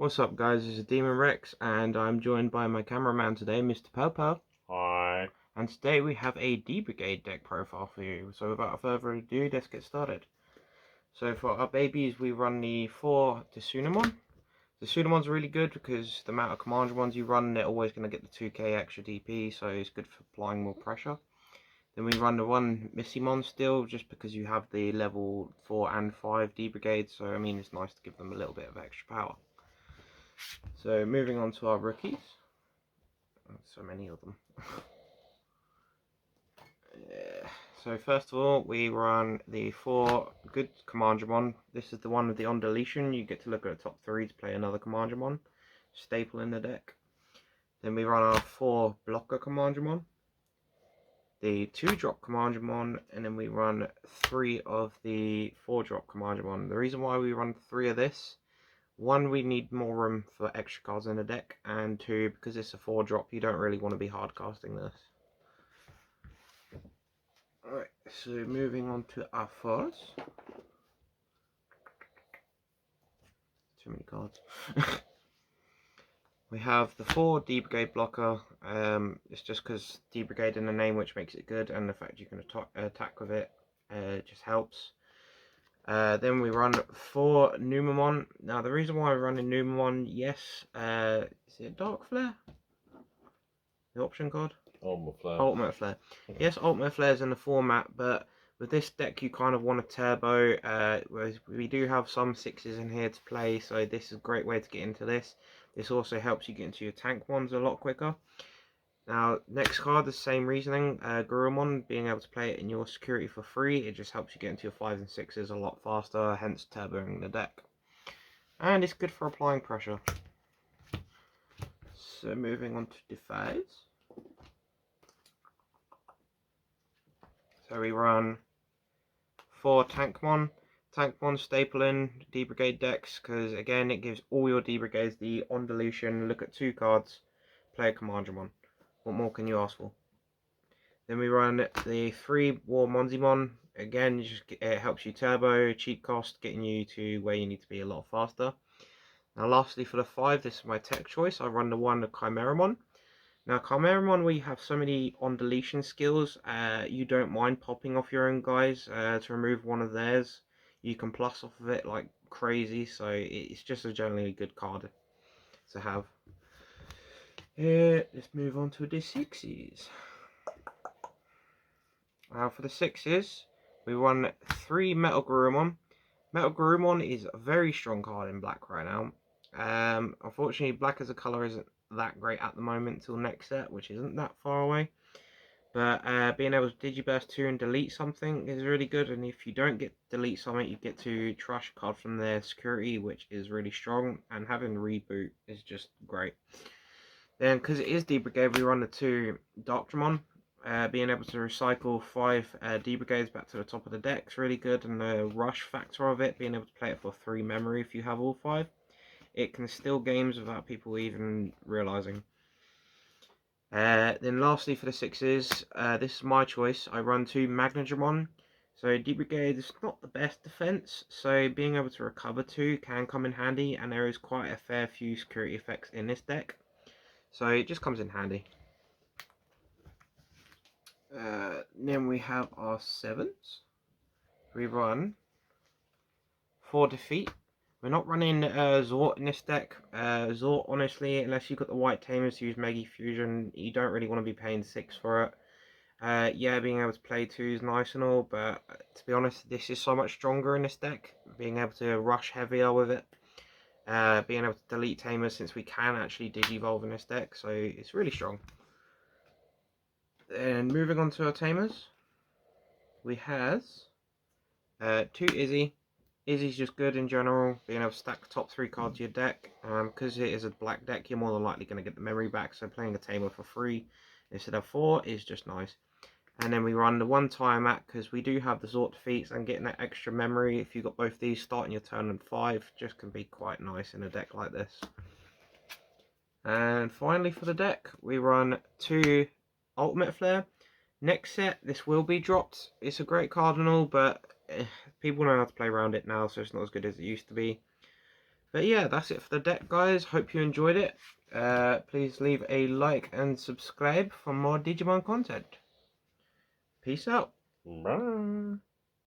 What's up guys, this is Demonrex and I'm joined by my cameraman today, Mr. Popo. Hi. And today we have a D-Brigade deck profile for you. So without further ado, let's get started. So for our babies, we run the 4 Tsunamon. The Tsunamon's really good because the amount of Commander ones you run, they're always going to get the 2k extra DP, so it's good for applying more pressure. Then we run the 1 Missimon still, just because you have the level 4 and 5 D-Brigade, so I mean it's nice to give them a little bit of extra power. So moving on to our rookies. So many of them. Yeah. So first of all, we run the 4 good Commandramon. This is the one with the on deletion. You get to look at the top 3 to play another Commandramon. Staple in the deck. Then we run our 4 blocker Commandramon. The 2-drop Commandramon, and then we run 3 of the 4-drop Commandramon. The reason why we run 3 of this, 1, we need more room for extra cards in the deck, and 2, because it's a 4-drop, you don't really want to be hard casting this. Alright, so moving on to our 4s. Too many cards. We have the 4 D-Brigade blocker. It's just because D-Brigade in the name, which makes it good, and the fact you can attack with it just helps. Then we run 4 Numamon. Now the reason why we're running Numamon, yes, is it Dark Flare? The option card? Ultimate Flare. Ultimate Flare. Yes, Ultimate Flare is in the format, but with this deck you kind of want a turbo. Whereas we do have some 6s in here to play, so this is a great way to get into this. This also helps you get into your tank ones a lot quicker. Now, next card, the same reasoning. Gurumon, being able to play it in your security for free, it just helps you get into your 5s and 6s a lot faster, hence turboing the deck. And it's good for applying pressure. So moving on to D-Phase. So we run 4 Tankmon. Tankmon staple in D-Brigade decks, because again, it gives all your D-Brigades the on deletion, look at 2 cards, play a Commandramon. What more can you ask for? Then we run the 3 War Monzimon. Again, it helps you turbo, cheap cost, getting you to where you need to be a lot faster. Now lastly for the 5, this is my tech choice. I run the 1 Chimeramon. Now Chimeramon, where you have so many on deletion skills, you don't mind popping off your own guys to remove one of theirs. You can plus off of it like crazy, so it's just a generally good card to have. Let's move on to the 6s. Now for the 6s, we run 3 Metal Gurumon. Metal Gurumon is a very strong card in black right now. Unfortunately, black as a colour isn't that great at the moment till next set, which isn't that far away. But being able to Digiburst 2 and delete something is really good, and if you don't get delete something, you get to trash a card from their security, which is really strong, and having reboot is just great. Then, because it is D-Brigade, we run the 2 Darkdramon. Being able to recycle 5 D-Brigades back to the top of the deck is really good, and the rush factor of it, being able to play it for 3 memory if you have all 5. It can steal games without people even realising. Then lastly for the 6s, this is my choice. I run 2 Magnadramon. So D-Brigade is not the best defense, so being able to recover 2 can come in handy, and there is quite a fair few security effects in this deck. So it just comes in handy. Then we have our 7s. We run 4 Defeat. We're not running Zort in this deck. Zort, honestly, unless you've got the white tamers to use Mega Fusion, you don't really want to be paying 6 for it. Yeah, being able to play 2 is nice and all, but to be honest, this is so much stronger in this deck. Being able to rush heavier with it. Being able to delete tamers, since we can actually Digivolve in this deck, so it's really strong. Then moving on to our tamers, we have 2 Izzy. Izzy's just good in general, being able to stack the top 3 cards to your deck. Because it is a black deck, you're more than likely going to get the memory back, so playing a tamer for free instead of 4 is just nice. And then we run the 1 Tiamat, because we do have the Zort defeats, and getting that extra memory, if you've got both these starting your turn on 5, just can be quite nice in a deck like this. And finally for the deck, we run 2 Ultimate Flare. Next set, this will be dropped. It's a great card and all, but people know how to play around it now, so it's not as good as it used to be. But yeah, that's it for the deck, guys. Hope you enjoyed it. Please leave a like and subscribe for more Digimon content. Peace out. Bye.